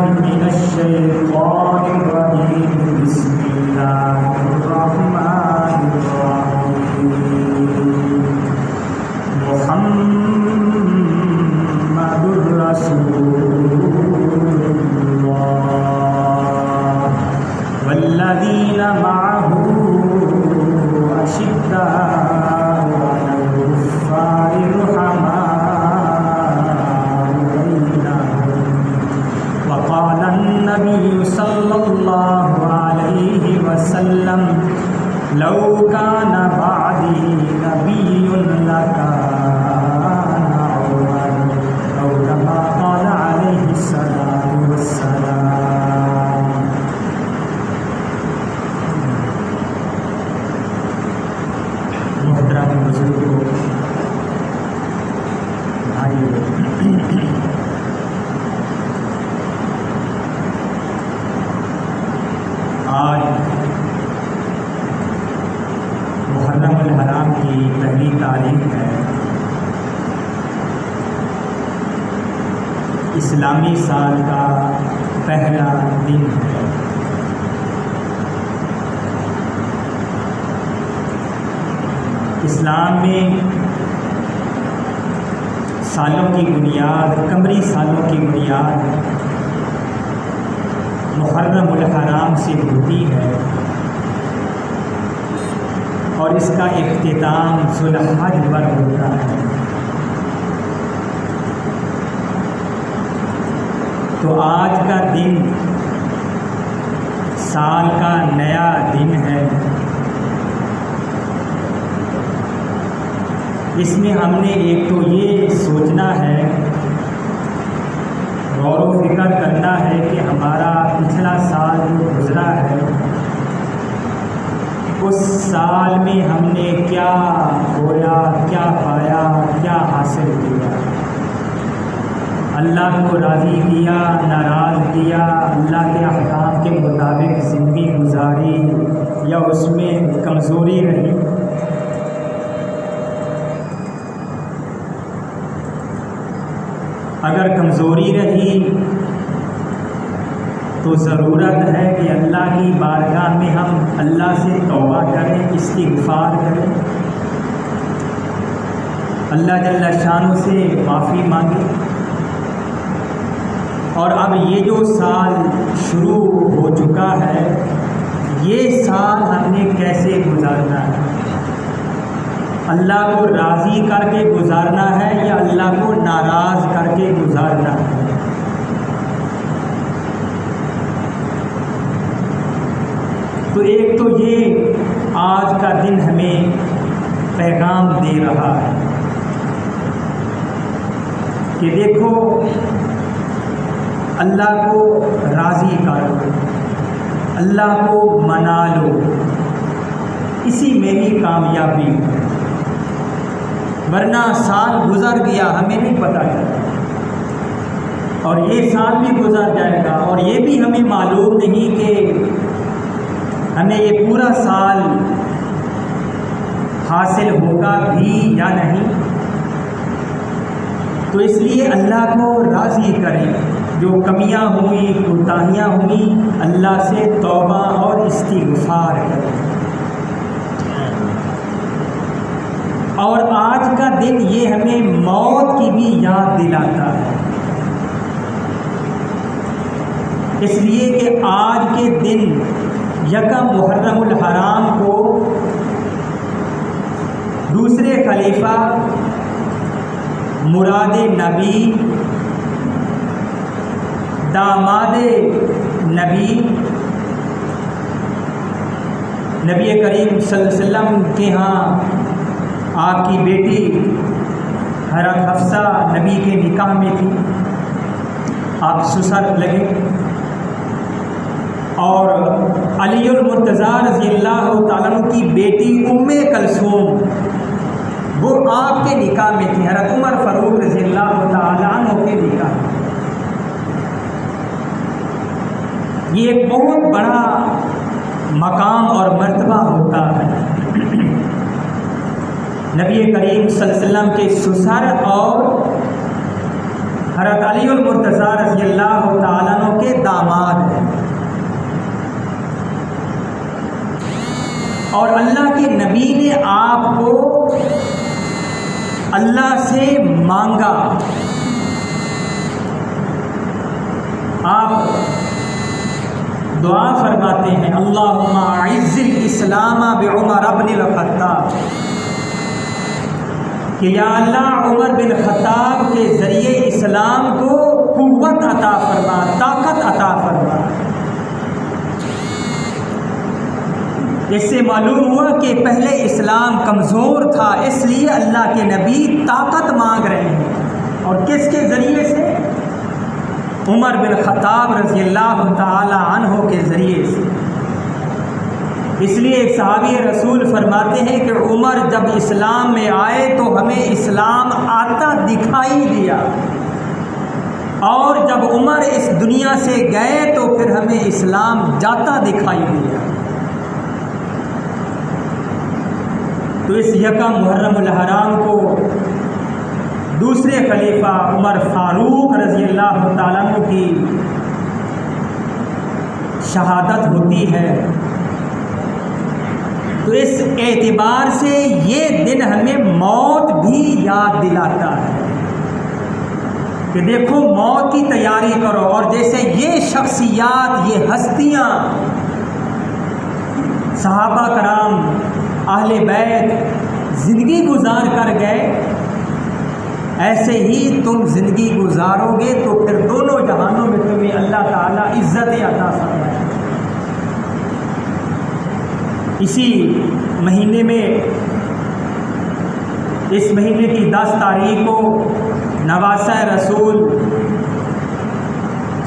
من الشيطان الرجيم بسم الله الرحمن الرحيم محمد رسول الله والذين معه أشداء على الكفار رحماء بينهم وقال النبي صلى الله عليه وسلم لو كان بعدي نبي لكان عمر أو كما قال عليه الصلاة والسلام. محترم بزرگوں، بھائیو، آج محرم الحرام کی پہلی تاریخ ہے۔ اسلامی سال کا پہلا دن ہے۔ اسلام میں سالوں کی بنیاد، قمری سالوں کی بنیاد محرم الحرام سے ہوتی ہے اور اس کا اختتام ذوالحج پر ہوتا ہے۔ تو آج کا دن سال کا نیا دن ہے۔ اس میں ہم نے ایک تو یہ سوچنا ہے، غور و فکر کرنا ہے کہ ہمارا پچھلا سال جو گزرا ہے اس سال میں ہم نے کیا کھویا، کیا پایا، کیا حاصل کیا، اللہ کو راضی کیا، ناراض کیا، اللہ کے احکام کے مطابق زندگی گزاری یا اس میں کمزوری رہی۔ اگر کمزوری رہی تو ضرورت ہے کہ اللہ کی بارگاہ میں ہم اللہ سے توبہ کریں، استغفار کریں، اللہ جل شانہ سے معافی مانگیں۔ اور اب یہ جو سال شروع ہو چکا ہے، یہ سال ہم نے کیسے گزارنا ہے؟ اللہ کو راضی کر کے گزارنا ہے یا اللہ کو ناراض کر کے گزارنا ہے؟ تو ایک تو یہ آج کا دن ہمیں پیغام دے رہا ہے کہ دیکھو اللہ کو راضی کرو، اللہ کو منا لو، اسی میں ہی کامیابی ہے۔ ورنہ سال گزر گیا ہمیں نہیں پتہ چلا، اور یہ سال بھی گزر جائے گا اور یہ بھی ہمیں معلوم نہیں کہ ہمیں یہ پورا سال حاصل ہوگا بھی یا نہیں۔ تو اس لیے اللہ کو راضی کریں، جو کمیاں ہوئیں، کوتاہیاں ہوئیں، اللہ سے توبہ اور استغفار کریں۔ اور آج کا دن یہ ہمیں موت کی بھی یاد دلاتا ہے، اس لیے کہ آج کے دن یکم محرم الحرام کو دوسرے خلیفہ مراد نبی، داماد نبی، نبی کریم صلی اللہ علیہ وسلم کے ہاں آپ کی بیٹی حضرت حفصہ نبی کے نکاح میں تھی، آپ سسر لگے، اور علی المرتضیٰ رضی اللہ تعالیٰ عنہ کی بیٹی ام کلثوم وہ آپ کے نکاح میں تھی، حضرت عمر فاروق رضی اللہ تعالیٰ عنہ کے نکاح میں۔ یہ ایک بہت بڑا مقام اور مرتبہ ہوتا ہے، نبی کریم صلی اللہ علیہ وسلم کے سسر اور حضرت علی المرتضیٰ رضی اللہ تعالیٰ عنہ کے داماد ہیں، اور اللہ کے نبی نے آپ کو اللہ سے مانگا. آپ دعا فرماتے ہیں اللہم اعز الاسلام بعمر بن الخطاب، کہ یا اللہ عمر بن خطاب کے ذریعے اسلام کو قوت عطا فرما، طاقت عطا فرما. اس سے معلوم ہوا کہ پہلے اسلام کمزور تھا، اس لیے اللہ کے نبی طاقت مانگ رہے ہیں. اور کس کے ذریعے سے؟ عمر بن خطاب رضی اللہ تعالی عنہ کے ذریعے سے. اس لیے ایک صحابی رسول فرماتے ہیں کہ عمر جب اسلام میں آئے تو ہمیں اسلام آتا دکھائی دیا، اور جب عمر اس دنیا سے گئے تو پھر ہمیں اسلام جاتا دکھائی دیا. تو اس یکم محرم الحرام کو دوسرے خلیفہ عمر فاروق رضی اللہ تعالیٰ عنہ کی شہادت ہوتی ہے. تو اس اعتبار سے یہ دن ہمیں موت بھی یاد دلاتا ہے کہ دیکھو موت کی تیاری کرو. اور جیسے یہ شخصیات، یہ ہستیاں، صحابہ کرام، اہل بیت زندگی گزار کر گئے، ایسے ہی تم زندگی گزارو گے تو پھر دونوں جہانوں میں تمہیں اللہ تعالیٰ عزت عطا فرمائے. اسی مہینے میں، اس مہینے کی 10 تاریخ کو نواسہ رسول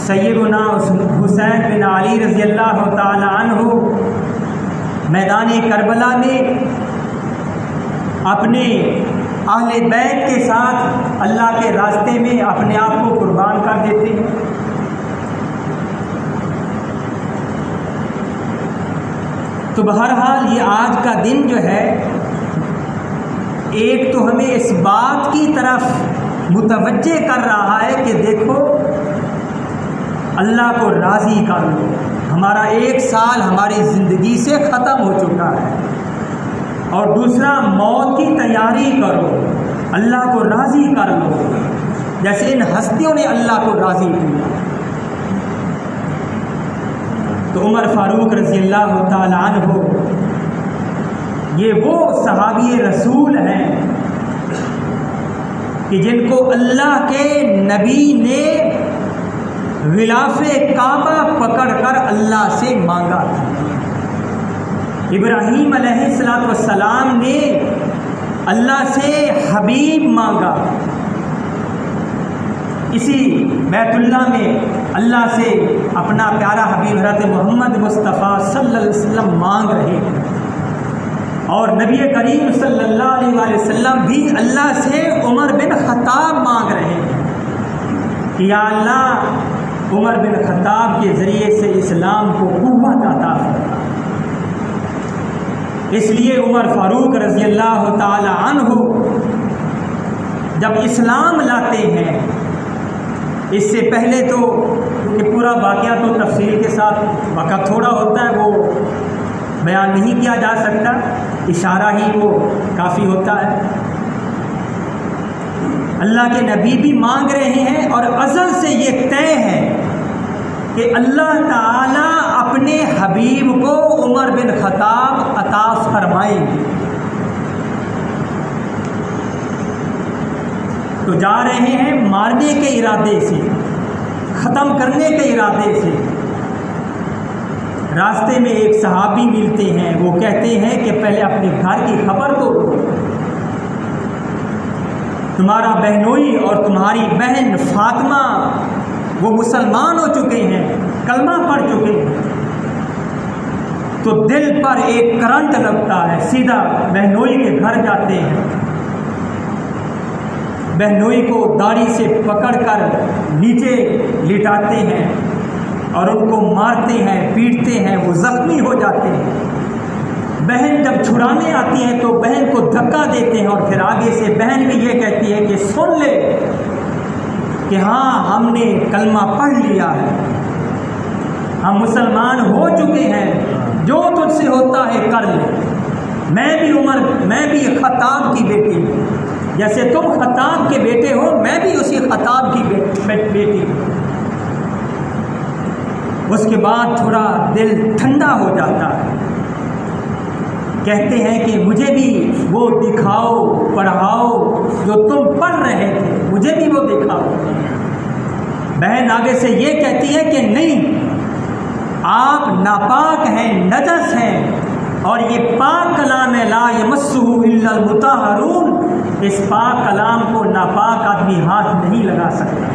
سیدنا حسین بن علی رضی اللہ تعالی عنہ میدان کربلا میں اپنے اہل بیت کے ساتھ اللہ کے راستے میں اپنے آپ کو قربان کر دیتے ہیں. تو بہرحال یہ آج کا دن جو ہے، ایک تو ہمیں اس بات کی طرف متوجہ کر رہا ہے کہ دیکھو اللہ کو راضی کر لو. ہمارا 1 سال ہماری زندگی سے ختم ہو چکا ہے. اور دوسرا، موت کی تیاری کرو، اللہ کو راضی کر لو، جیسے ان ہستیوں نے اللہ کو راضی کیا. تو عمر فاروق رضی اللہ تعالی عنہ یہ وہ صحابی رسول ہیں کہ جن کو اللہ کے نبی نے غلاف کعبہ پکڑ کر اللہ سے مانگا تھا. ابراہیم علیہ السلام نے اللہ سے حبیب مانگا. اسی بیت اللہ میں اللہ سے اپنا پیارا حبیب حضرت محمد مصطفیٰ صلی اللہ علیہ وسلم مانگ رہے ہیں. اور نبی کریم صلی اللہ علیہ وسلم بھی اللہ سے عمر بن خطاب مانگ رہے ہیں کہ یا اللہ عمر بن خطاب کے ذریعے سے اسلام کو قوت عطا فرما. اس لیے عمر فاروق رضی اللہ تعالی عنہ جب اسلام لاتے ہیں، اس سے پہلے تو کہ پورا واقعہ تو تفصیل کے ساتھ وقت تھوڑا ہوتا ہے، وہ بیان نہیں کیا جا سکتا، اشارہ ہی وہ کافی ہوتا ہے. اللہ کے نبی بھی مانگ رہے ہیں، اور ازل سے یہ طے ہے کہ اللہ تعالیٰ اپنے حبیب کو عمر بن خطاب عطا فرمائیں گے. تو جا رہے ہیں مارنے کے ارادے سے، ختم کرنے کے ارادے سے. راستے میں ایک صحابی ملتے ہیں، وہ کہتے ہیں کہ پہلے اپنے گھر کی خبر تو دو، تمہارا بہنوئی اور تمہاری بہن فاطمہ وہ مسلمان ہو چکے ہیں، کلمہ پڑھ چکے ہیں. تو دل پر ایک کرنٹ لگتا ہے، سیدھا بہنوئی کے گھر جاتے ہیں، بہنوئی کو داڑھی سے پکڑ کر نیچے لٹاتے ہیں اور ان کو مارتے ہیں، پیٹتے ہیں، وہ زخمی ہو جاتے ہیں. بہن جب چھڑانے آتی ہے تو بہن کو دھکا دیتے ہیں، اور پھر آگے سے بہن بھی یہ کہتی ہے کہ سن لے کہ ہاں ہم نے کلمہ پڑھ لیا ہے، ہم مسلمان ہو چکے ہیں، جو تجھ سے ہوتا ہے کر لے، میں بھی خطاب کی بیٹی ہوں، جیسے تم خطاب کے بیٹے ہو میں بھی اسی خطاب کی بیٹی ہوں۔ اس کے بعد تھوڑا دل ٹھنڈا ہو جاتا ہے، کہتے ہیں کہ مجھے بھی وہ دکھاؤ پڑھاؤ جو تم پڑھ رہے تھے، مجھے بھی وہ دکھاؤ۔ بہن آگے سے یہ کہتی ہے کہ نہیں، آپ ناپاک ہیں، نجس ہیں، اور یہ پاک کلام ہے، لا یمسہ الا المطہرون، اس پاک کلام کو ناپاک آدمی ہاتھ نہیں لگا سکتا۔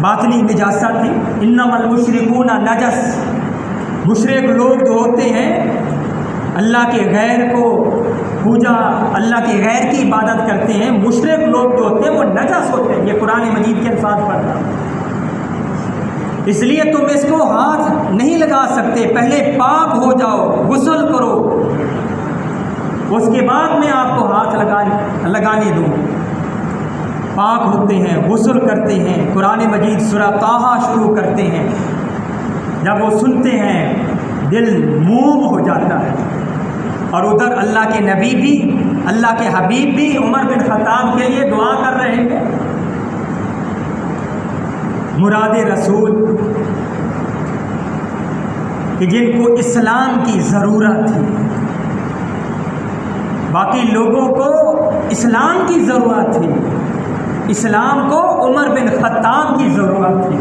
باطنی نجاست تھی، انما المشرکون نجس، مشرک لوگ جو ہوتے ہیں اللہ کے غیر کو پوجا، اللہ کے غیر کی عبادت کرتے ہیں، مشرک لوگ جو ہوتے ہیں وہ نجس ہوتے ہیں، یہ قرآن مجید کے الفاظ پڑھتا، اس لیے تم اس کو ہاتھ نہیں لگا سکتے، پہلے پاک ہو جاؤ، غسل کرو، اس کے بعد میں آپ کو ہاتھ لگانے دوں۔ پاک ہوتے ہیں، غسل کرتے ہیں، قرآن مجید سورہ طٰہٰ شروع کرتے ہیں، جب وہ سنتے ہیں دل موم ہو جاتا ہے۔ اور ادھر اللہ کے نبی بھی، اللہ کے حبیب بھی عمر بن خطاب کے لیے دعا کر رہے ہیں، مراد رسول کہ جن کو اسلام کی ضرورت تھی، باقی لوگوں کو اسلام کی ضرورت تھی، اسلام کو عمر بن خطاب کی ضرورت تھی،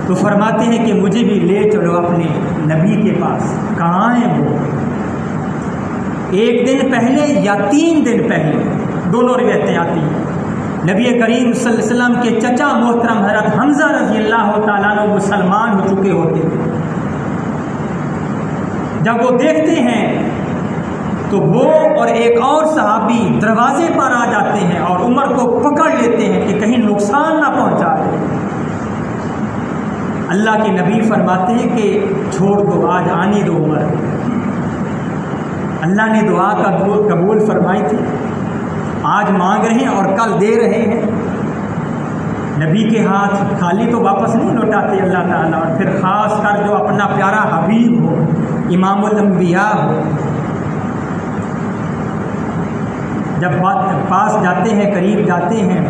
تو فرماتے ہیں کہ مجھے بھی لے چلو اپنے نبی کے پاس۔ کہاں ہیں وہ؟ ایک دن پہلے یا 3 دن پہلے، دونوں روایتیں آتی ہیں، نبی کریم صلی اللہ علیہ وسلم کے چچا محترم حضرت حمزہ رضی اللہ تعالیٰ عنہ مسلمان ہو چکے ہوتے ہیں۔ جب وہ دیکھتے ہیں تو وہ اور ایک اور صحابی دروازے پر آ جاتے ہیں اور عمر کو پکڑ لیتے ہیں کہ کہیں نقصان نہ پہنچا دے۔ اللہ کے نبی فرماتے ہیں کہ چھوڑ دو، آج آنے دو عمر۔ اللہ نے دعا کا قبول فرمائی تھی، آج مانگ رہے ہیں اور کل دے رہے ہیں۔ نبی کے ہاتھ خالی تو واپس نہیں لوٹاتے اللہ تعالیٰ، اور پھر خاص کر جو اپنا پیارا حبیب ہو، امام الانبیاء ہو، جب پاس جاتے ہیں، قریب جاتے ہیں،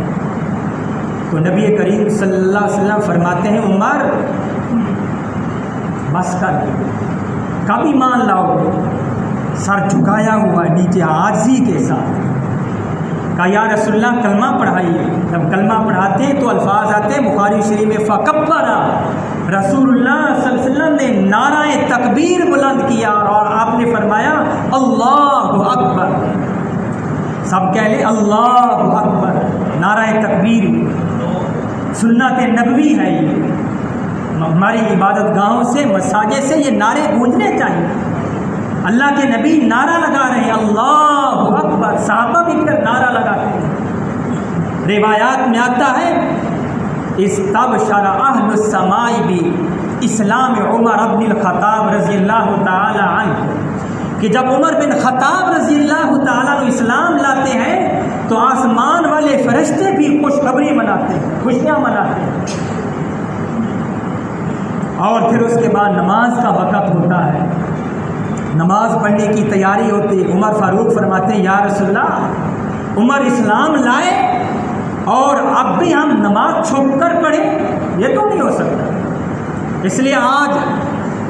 تو نبی کریم صلی اللہ علیہ وسلم فرماتے ہیں عمر بس کر، کب ایمان لاؤ گے؟ سر جھکایا ہوا نیچے عاجزی کے ساتھ کہا یا رسول اللہ کلمہ پڑھائیے۔ جب کلمہ پڑھاتے ہیں تو الفاظ آتے ہیں بخاری شریف میں، فکبر، رسول اللہ صلی اللہ علیہ وسلم نے نعرہ تکبیر بلند کیا اور آپ نے فرمایا اللہ اکبر، سب کہہ لیں اللہ اکبر، نعرہ تکبیر سنت نبوی ہے، یہ ہماری عبادت گاہوں سے، مساجد سے یہ نعرے گونجنے چاہیے۔ اللہ کے نبی نعرہ لگا رہے ہیں اللہ اکبر، صحابہ بھی پھر نعرہ لگاتے ہیں۔ روایات میں آتا ہے استبشر اہل السماء بھی اسلام عمر بن الخطاب رضی اللہ تعالی عنہ، کہ جب عمر بن خطاب رضی اللہ تعالیٰ عنہ اسلام لاتے ہیں تو آسمان والے فرشتے بھی خوشخبری مناتے ہیں، خوشیاں مناتے ہیں۔ اور پھر اس کے بعد نماز کا وقت ہوتا ہے، نماز پڑھنے کی تیاری ہوتی ہے۔ عمر فاروق فرماتے ہیں یا رسول اللہ، عمر اسلام لائے اور اب بھی ہم نماز چھپ کر پڑھیں، یہ تو نہیں ہو سکتا، اس لیے آج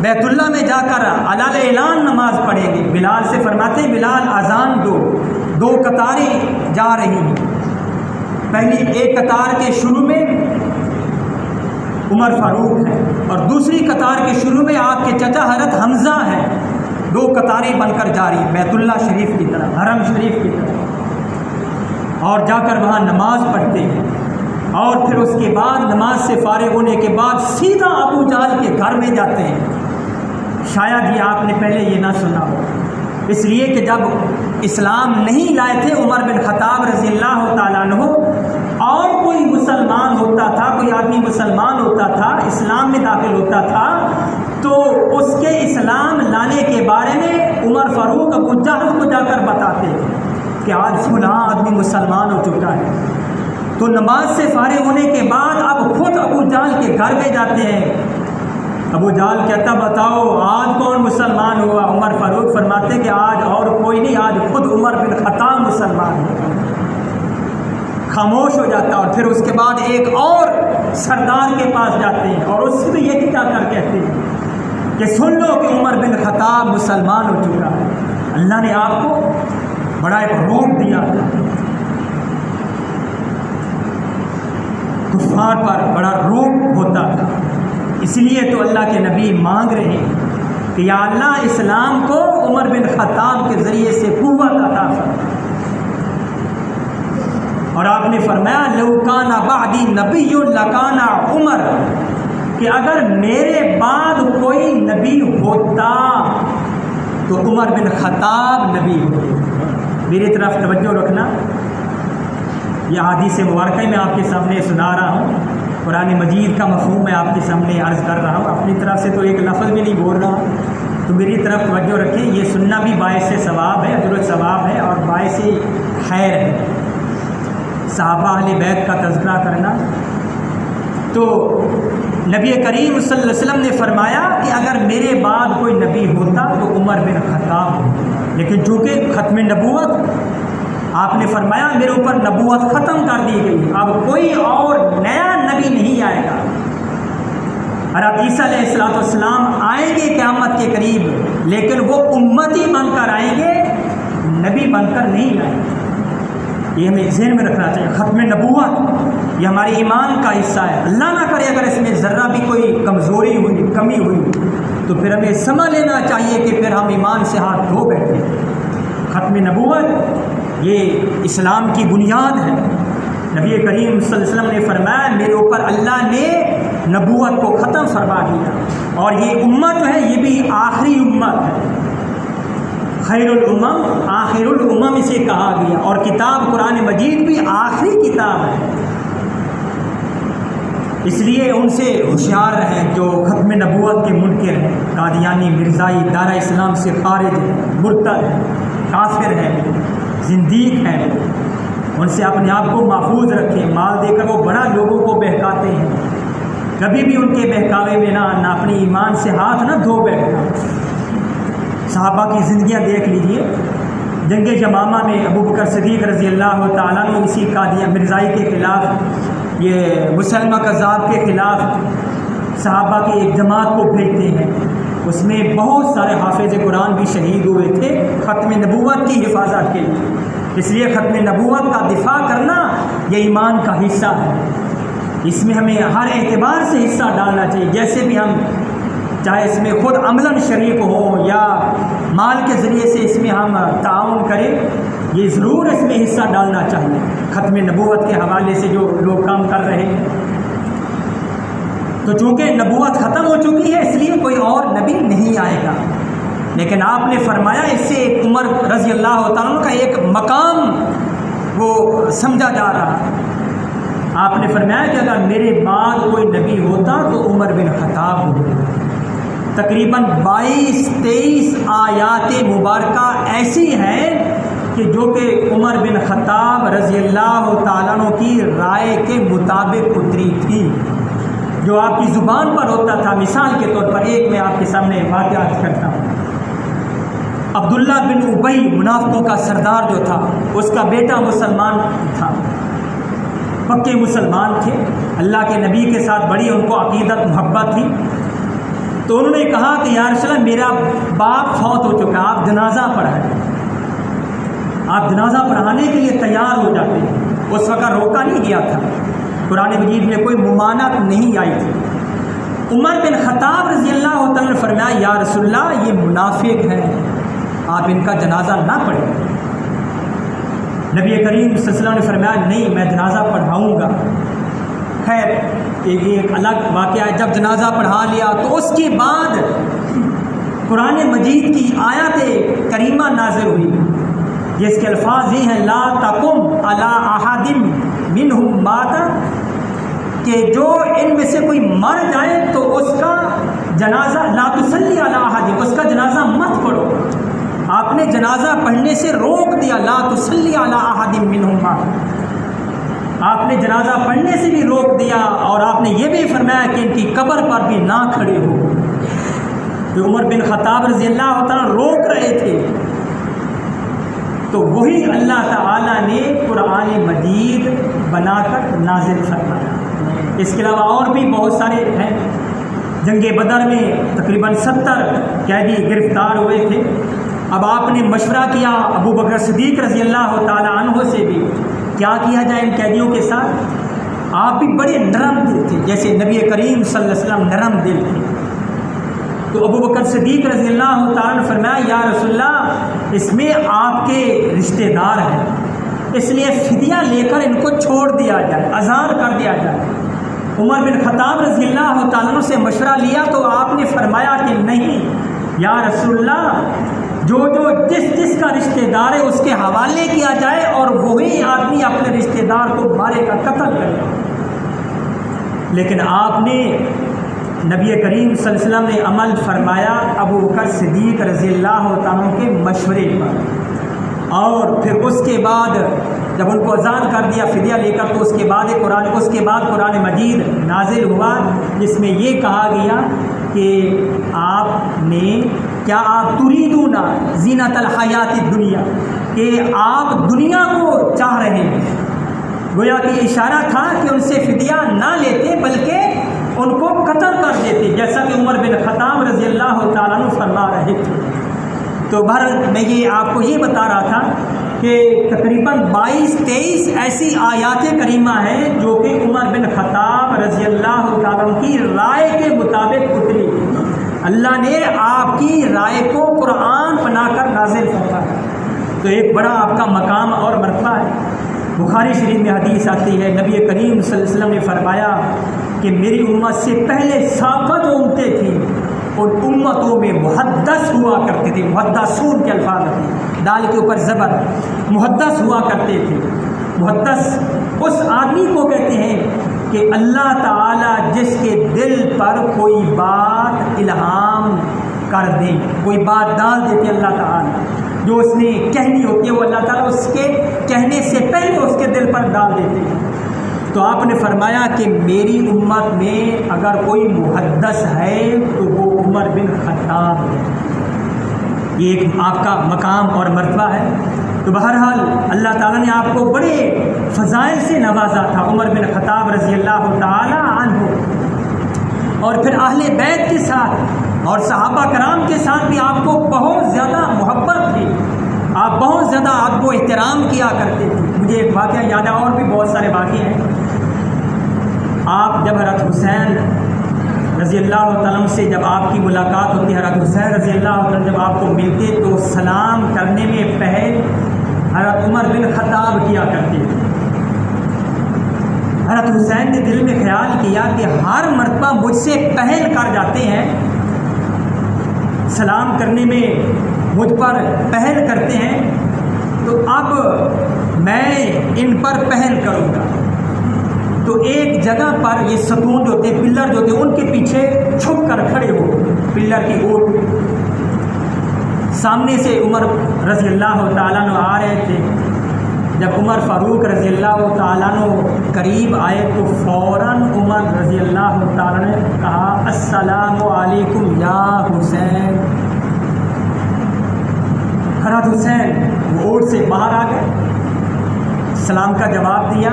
بیت اللہ میں جا کر علال اعلان نماز پڑھیں گے۔ بلال سے فرماتے ہیں بلال اذان دو، 2 قطاریں جا رہی ہیں، پہلی ایک قطار کے شروع میں عمر فاروق ہے اور دوسری قطار کے شروع میں آپ کے چچا حضرت حمزہ ہیں، 2 قطاریں بن کر جاری بیت اللہ شریف کی طرف، حرم شریف کی طرف، اور جا کر وہاں نماز پڑھتے ہیں۔ اور پھر اس کے بعد نماز سے فارغ ہونے کے بعد سیدھا ابو جہل کے گھر میں جاتے ہیں۔ شاید یہ آپ نے پہلے یہ نہ سنا ہو، اس لیے کہ جب اسلام نہیں لائے تھے عمر بن خطاب رضی اللہ تعالیٰ عنہ، اور کوئی مسلمان ہوتا تھا، کوئی آدمی مسلمان ہوتا تھا، اسلام میں داخل ہوتا تھا، تو اس کے اسلام لانے کے بارے میں عمر فاروق ابو جہل کو جا کر بتاتے تھے کہ آج فلاں آدمی مسلمان ہو چکا ہے، تو نماز سے فارغ ہونے کے بعد اب خود ابو جہل کے گھر میں جاتے ہیں۔ ابو جہل کہتا بتاؤ آج کون مسلمان ہوا؟ عمر فاروق فرماتے کہ آج اور کوئی نہیں، آج خود عمر بن خطاب مسلمان ہوا۔ خاموش ہو جاتا، اور پھر اس کے بعد ایک اور سردار کے پاس جاتے ہیں اور اس سے بھی یہ کیا کر کہتے ہیں کہ سن لو کہ عمر بن خطاب مسلمان ہو چکا ہے۔ اللہ نے آپ کو بڑا ایک روک دیا تھا، کفار پر بڑا روک ہوتا تھا، اس لیے تو اللہ کے نبی مانگ رہے ہیں کہ یا اللہ اسلام کو عمر بن خطاب کے ذریعے سے قوت عطا فرما۔ اور آپ نے فرمایا لو کان بعدی نبی لکان عمر، کہ اگر میرے بعد کوئی نبی ہوتا تو عمر بن خطاب نبی ہوتے۔ میری طرف توجہ رکھنا، یہ حدیث مبارکہ میں آپ کے سامنے سنا رہا ہوں، قرآن مجید کا مفہوم میں آپ کے سامنے عرض کر رہا ہوں، اپنی طرف سے تو ایک لفظ بھی نہیں بول رہا ہوں، تو میری طرف توجہ رکھیں۔ یہ سننا بھی باعث ثواب ہے، اجر و ثواب ہے اور باعث خیر ہے۔ صحابہ اہل بیت کا تذکرہ کرنا، تو نبی کریم صلی اللہ علیہ وسلم نے فرمایا کہ اگر میرے بعد کوئی نبی ہوتا تو عمر بن خطاب ہوتا، لیکن چونکہ ختم نبوت آپ نے فرمایا میرے اوپر نبوت ختم کر دی گئی، اب کوئی اور نیا نبی نہیں آئے گا۔ حضرت عیسیٰ علیہ السلام آئیں گے قیامت کے قریب، لیکن وہ امتی بن کر آئیں گے، نبی بن کر نہیں آئیں گے۔ یہ ہمیں ذہن میں رکھنا چاہیے۔ ختم نبوت یہ ہمارے ایمان کا حصہ ہے، اللہ نہ کرے اگر اس میں ذرہ بھی کوئی کمزوری ہوئی، کمی ہوئی، تو پھر ہمیں سمجھ لینا چاہیے کہ پھر ہم ایمان سے ہاتھ دھو بیٹھے۔ ختم نبوت یہ اسلام کی بنیاد ہے۔ نبی کریم صلی اللہ علیہ وسلم نے فرمایا میرے اوپر اللہ نے نبوت کو ختم فرما دیا، اور یہ امت جو ہے یہ بھی آخری امت ہے، خیر الامم آخر الامم اسے کہا گیا، اور کتاب قرآن مجید بھی آخری کتاب ہے، اس لیے ان سے ہوشیار رہیں جو ختم نبوت کے منکر ہیں، قادیانی، مرزائی، دارہ اسلام سے خارج ہے، مرتد ہے، کافر ہے، زندیق ہے، ان سے اپنے آپ کو محفوظ رکھیں۔ مال دے کر وہ بڑا لوگوں کو بہکاتے ہیں، کبھی بھی ان کے بہکاوے میں نہ اپنے ایمان سے ہاتھ نہ دھو بیٹھنا۔ صحابہ کی زندگیاں دیکھ لیجئے، جنگ یمامہ میں ابو بکر صدیق رضی اللہ تعالیٰ نے اسی قادیان مرزائی کے خلاف، یہ مسلمہ کذاب کے خلاف صحابہ کی ایک جماعت کو بھیجتے ہیں، اس میں بہت سارے حافظ قرآن بھی شہید ہوئے تھے ختم نبوت کی حفاظت کے لیے۔ اس لیے ختم نبوت کا دفاع کرنا یہ ایمان کا حصہ ہے، اس میں ہمیں ہر اعتبار سے حصہ ڈالنا چاہیے، جیسے بھی ہم چاہے اس میں خود عملاً شریک ہوں یا مال کے ذریعے سے اس میں ہم تعاون کریں، یہ ضرور اس میں حصہ ڈالنا چاہیے ختم نبوت کے حوالے سے جو لوگ کام کر رہے ہیں۔ تو چونکہ نبوت ختم ہو چکی ہے اس لیے کوئی اور نبی نہیں آئے گا، لیکن آپ نے فرمایا اس سے عمر رضی اللہ تعالیٰ کا ایک مقام وہ سمجھا جا رہا ہے۔ آپ نے فرمایا کہ اگر میرے بعد کوئی نبی ہوتا تو عمر بن خطاب ہوتا۔ تقریباً 22-23 آیات مبارکہ ایسی ہیں کہ جو کہ عمر بن خطاب رضی اللہ تعالیٰ عنہ کی رائے کے مطابق اتری تھی، جو آپ کی زبان پر ہوتا تھا۔ مثال کے طور پر ایک میں آپ کے سامنے واقعہ کرتا ہوں۔ عبداللہ بن ابی منافقوں کا سردار جو تھا، اس کا بیٹا مسلمان تھا، پکے مسلمان تھے، اللہ کے نبی کے ساتھ بڑی ان کو عقیدت محبت تھی۔ تو انہوں نے کہا کہ یا رسول اللہ میرا باپ فوت ہو چکا، آپ جنازہ پڑھائیں۔ آپ جنازہ پڑھانے کے لیے تیار ہو جاتے ہیں، اس وقت روکا نہیں گیا تھا، قرآن مجید میں کوئی ممانعت نہیں آئی تھی۔ عمر بن خطاب رضی اللہ تعالیٰ نے فرمایا یا رسول اللہ یہ منافق ہیں، آپ ان کا جنازہ نہ پڑھیں۔ نبی کریم صلی اللہ علیہ وسلم نے فرمایا نہیں میں جنازہ پڑھاؤں گا۔ خیر ایک الگ واقعہ ہے، جب جنازہ پڑھا لیا تو اس کے بعد قرآن مجید کی آیات کریمہ نازل ہوئی جس کے الفاظ یہ ہیں لا تقم علی احد منہم مات، کہ جو ان میں سے کوئی مر جائے تو اس کا جنازہ لا تصلی علی احد، اس کا جنازہ مت پڑھو۔ آپ نے جنازہ پڑھنے سے روک دیا، لا تصلی علی احد منہم، آپ نے جنازہ پڑھنے سے بھی روک دیا، اور آپ نے یہ بھی فرمایا کہ ان کی قبر پر بھی نہ کھڑے ہو۔ جو عمر بن خطاب رضی اللہ تعالیٰ روک رہے تھے، تو وہی اللہ تعالیٰ نے قرآن مجید بنا کر نازل فرمایا۔ اس کے علاوہ اور بھی بہت سارے ہیں۔ جنگ بدر میں تقریباً 70 قیدی گرفتار ہوئے تھے۔ اب آپ نے مشورہ کیا ابو بکر صدیق رضی اللہ تعالیٰ عنہ سے بھی، کیا کیا جائے ان قیدیوں کے ساتھ۔ آپ بھی بڑے نرم دل تھے، جیسے نبی کریم صلی اللہ علیہ وسلم نرم دل تھے۔ تو ابو بکر صدیق رضی اللہ تعالیٰ نے فرمایا، یا رسول اللہ، اس میں آپ کے رشتہ دار ہیں، اس لیے فدیہ لے کر ان کو چھوڑ دیا جائے، آزاد کر دیا جائے۔ عمر بن خطاب رضی اللہ تعالیٰ سے مشورہ لیا تو آپ نے فرمایا کہ نہیں یا رسول اللہ، جو جس کا رشتہ دار ہے اس کے حوالے کیا جائے، اور وہی آدمی اپنے رشتہ دار کو مارے کا قتل کرے۔ لیکن آپ نے نبی کریم صلی اللہ علیہ وسلم نے عمل فرمایا ابو بکر صدیق رضی اللہ تعالیٰ کے مشورے پر، اور پھر اس کے بعد جب ان کو اذان کر دیا فدیہ لے کر، تو اس کے بعد قرآن مجید نازل ہوا، جس میں یہ کہا گیا کہ آپ نے کیا آپ تریدون زینت الحیات الدنیا، کہ آپ دنیا کو چاہ رہے ہیں۔ گویا کہ اشارہ تھا کہ ان سے فدیہ نہ لیتے بلکہ ان کو قتل کر دیتے، جیسا کہ عمر بن خطاب رضی اللہ تعالیٰ عنہ فرما رہے تھے۔ تو بہرحال میں یہ آپ کو یہ بتا رہا تھا کہ تقریباً 22-23 ایسی آیات کریمہ ہیں جو کہ عمر بن خطاب رضی اللہ تعالیٰ عنہ کی رائے کے مطابق اتری۔ اللہ نے آپ کی رائے کو قرآن بنا کر نازل فرمایا، تو ایک بڑا آپ کا مقام اور مرتبہ ہے۔ بخاری شریف میں حدیث آتی ہے، نبی کریم صلی اللہ علیہ وسلم نے فرمایا کہ میری امت سے پہلے سابقہ جو امتیں تھیں ان امتوں میں محدث ہوا کرتے تھے، محدثون کے الفاظ تھے، دال کے اوپر زبر، محدث ہوا کرتے تھے۔ محدث اس آدمی کو کہتے ہیں کہ اللہ تعالیٰ جس کے دل پر کوئی بات الہام کر دے، کوئی بات ڈال دیتے اللہ تعالیٰ، جو اس نے کہنی ہوتی ہے وہ اللہ تعالیٰ اس کے کہنے سے پہلے اس کے دل پر ڈال دیتے ہیں۔ تو آپ نے فرمایا کہ میری امت میں اگر کوئی محدث ہے تو وہ عمر بن خطاب ہے۔ یہ ایک آپ کا مقام اور مرتبہ ہے۔ تو بہرحال اللہ تعالیٰ نے آپ کو بڑے فضائل سے نوازا تھا، عمر بن خطاب رضی اللہ تعالی عنہ، اور پھر اہل بیت کے ساتھ اور صحابہ کرام کے ساتھ بھی آپ کو بہت زیادہ محبت تھی، آپ بہت زیادہ آپ کو احترام کیا کرتے تھے۔ مجھے ایک واقعہ یاد ہے، اور بھی بہت سارے واقعے ہیں۔ آپ جب حضرت حسین رضی اللہ تعالیٰ سے جب آپ کی ملاقات ہوتی ہے، حضرت حسین رضی اللہ تعالیٰ جب آپ کو ملتے تو سلام کرنے میں پہل حضرت عمر بن خطاب کیا کرتے تھے۔ حضرت حسین نے دل میں خیال کیا کہ ہر مرتبہ مجھ سے پہل کر جاتے ہیں، سلام کرنے میں مجھ پر پہل کرتے ہیں، تو اب میں ان پر پہل کروں گا۔ تو ایک جگہ پر یہ ستون جو ہوتے، پلر جو ہوتے، ان کے پیچھے چھپ کر کھڑے ہو، پلر کی اوٹ سامنے سے عمر رضی اللہ تعالیٰ عنہ آ رہے تھے۔ جب عمر فاروق رضی اللہ تعالیٰ عنہ قریب آئے تو فوراً عمر رضی اللہ تعالیٰ نے کہا، السلام علیکم یا حسین۔ حضرت حسین وہ اوٹ سے باہر آ گئے، سلام کا جواب دیا۔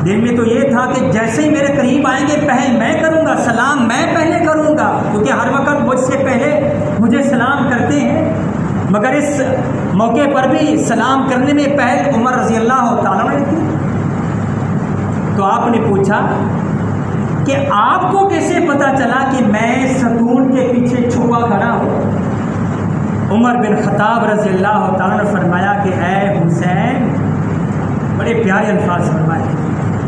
دل میں تو یہ تھا کہ جیسے ہی میرے قریب آئیں گے پہل میں کروں گا، سلام میں پہلے کروں گا، کیونکہ ہر وقت مجھ سے پہلے مجھے سلام کرتے ہیں۔ مگر اس موقع پر بھی سلام کرنے میں پہل عمر رضی اللہ تعالیٰ نے کی۔ تو آپ نے پوچھا کہ آپ کو کیسے پتہ چلا کہ میں ستون کے پیچھے چھپا کھڑا ہوں؟ عمر بن خطاب رضی اللہ تعالیٰ نے فرمایا کہ اے حسین، بڑے پیارے الفاظ فرمائے،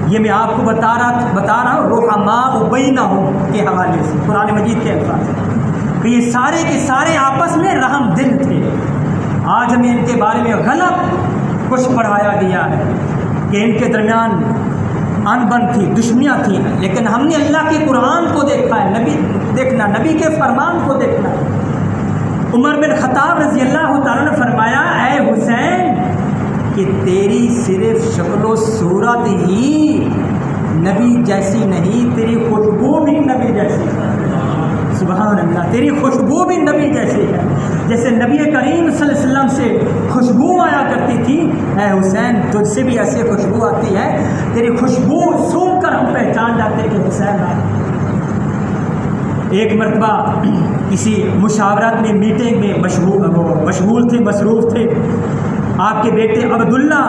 یہ میں آپ کو بتا رہا ہوں رحماء بینہم کے حوالے سے، قرآن مجید کے الفاظ کہ یہ سارے کے سارے آپس میں رحم دل تھے۔ آج ہمیں ان کے بارے میں غلط کچھ پڑھایا گیا ہے کہ ان کے درمیان انبن تھی، دشمنیاں تھیں، لیکن ہم نے اللہ کے قرآن کو دیکھا ہے، نبی کے فرمان کو دیکھنا ہے۔ عمر بن خطاب رضی اللہ تعالیٰ نے فرمایا اے حسین کہ تیری صرف شکل و صورت ہی نبی جیسی نہیں، تیری خوشبو بھی نبی جیسی ہے۔ سبحان اللہ، تیری خوشبو بھی نبی جیسی ہے، جیسے نبی کریم صلی اللہ علیہ وسلم سے خوشبو آیا کرتی تھی، اے حسین تجھ سے بھی ایسے خوشبو آتی ہے، تیری خوشبو سونگھ کر ہم پہچان جاتے کہ حسین آئے۔ ایک مرتبہ کسی مشاورت میں میٹنگ میں مشغول تھے، مصروف تھے، آپ کے بیٹے عبداللہ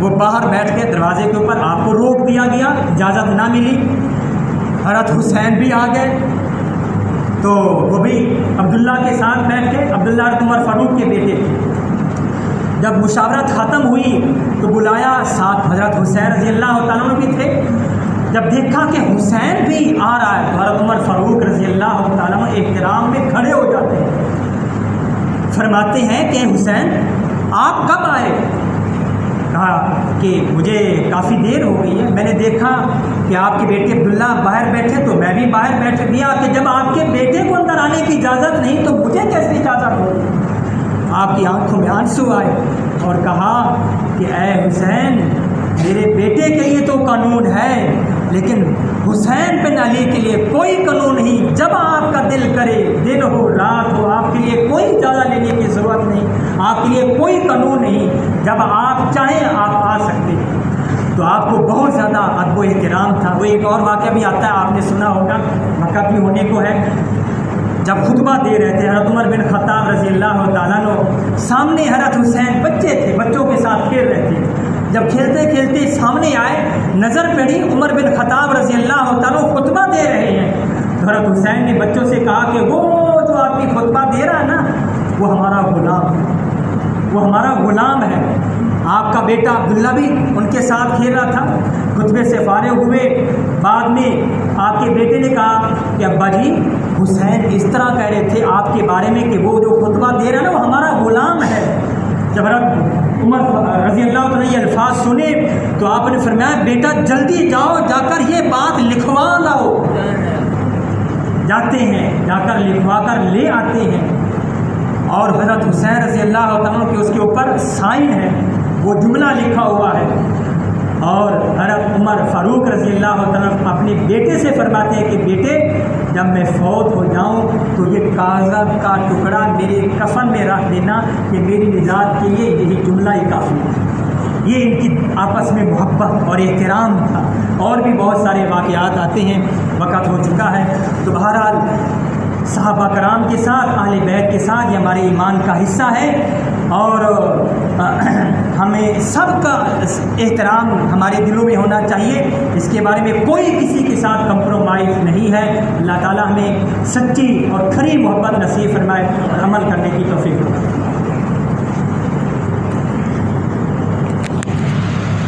وہ باہر بیٹھ کے دروازے کے اوپر، آپ کو روک دیا گیا، اجازت نہ ملی، حضرت حسین بھی آ گئے تو وہ بھی عبداللہ کے ساتھ بیٹھ کے، عبداللہ عمر فاروق کے بیٹے تھے۔ جب مشاورت ختم ہوئی تو بلایا، ساتھ حضرت حسین رضی اللہ تعالیٰ عنہ بھی تھے۔ جب دیکھا کہ حسین بھی آ رہا ہے تو حضرت عمر فاروق رضی اللہ تعالیٰ عنہ احترام میں کھڑے ہو جاتے ہیں، فرماتے ہیں کہ حسین آپ کب آئے؟ کہا کہ مجھے کافی دیر ہو گئی ہے، میں نے دیکھا کہ آپ کے بیٹے عبداللہ باہر بیٹھے تو میں بھی باہر بیٹھ گیا کہ جب آپ کے بیٹے کو اندر آنے کی اجازت نہیں تو مجھے کیسے اجازت ہوگی؟ آپ کی آنکھوں میں آنسو آئے اور کہا کہ اے حسین میرے بیٹے کے لیے تو قانون ہے لیکن حسین بن علی کے لیے کوئی قانون نہیں، جب آپ کا دل کرے، دن ہو رات ہو، آپ کے لیے کوئی اجازت لینے کی ضرورت نہیں، آپ کے لیے کوئی قانون نہیں، جب آپ چاہیں آپ آ سکتے ہیں۔ تو آپ کو بہت زیادہ ادب و احترام تھا۔ وہ ایک اور واقعہ بھی آتا ہے، آپ نے سنا ہوگا، مکہ بھی ہونے کو ہے، جب خطبہ دے رہے تھے حضرت عمر بن خطاب رضی اللہ تعالیٰ عنہ، سامنے حضرت حسین بچے تھے، بچوں کے ساتھ کھیل رہے تھے، جب کھیلتے کھیلتے سامنے آئے، نظر پڑی عمر بن خطاب رضی اللہ تعالیٰ خطبہ دے رہے ہیں، تو حضرت حسین نے بچوں سے کہا کہ وہ جو آپ کی خطبہ دے رہا ہے نا وہ ہمارا غلام ہے، وہ ہمارا غلام ہے۔ آپ کا بیٹا عبداللہ بھی ان کے ساتھ کھیل رہا تھا، خطبے سے فارغ ہوئے، بعد میں آپ کے بیٹے نے کہا کہ ابا جی حسین اس طرح کہہ رہے تھے آپ کے بارے میں کہ وہ جو خطبہ دے رہا ہے نا وہ ہمارا غلام ہے۔ جب حضرت عمر رضی اللہ عنہ یہ الفاظ سنے تو آپ نے فرمایا بیٹا جلدی جاؤ، جا کر یہ بات لکھوا لاؤ۔ جاتے ہیں، جا کر لکھوا کر لے آتے ہیں، اور حضرت حسین رضی اللہ عنہ کے اس کے اوپر سائن ہے، وہ جملہ لکھا ہوا ہے، اور حضرت عمر فاروق رضی اللہ عنہ اپنے بیٹے سے فرماتے ہیں کہ بیٹے جب میں فوت ہو جاؤں تو یہ کاغذ کا ٹکڑا میرے کفن میں رکھ دینا کہ میری نجات کے لیے یہی جملہ ہی کافی ہے۔ یہ ان کی آپس میں محبت اور احترام تھا، اور بھی بہت سارے واقعات آتے ہیں، وقت ہو چکا ہے۔ تو بہرحال صحابہ کرام کے ساتھ، اہل بیت کے ساتھ یہ ہمارے ایمان کا حصہ ہے، اور ہمیں سب کا احترام ہمارے دلوں میں ہونا چاہیے، اس کے بارے میں کوئی کسی کے ساتھ کمپرومائز نہیں ہے۔ اللہ تعالیٰ ہمیں سچی اور کھری محبت نصیب فرمائے اور عمل کرنے کی توفیق دے۔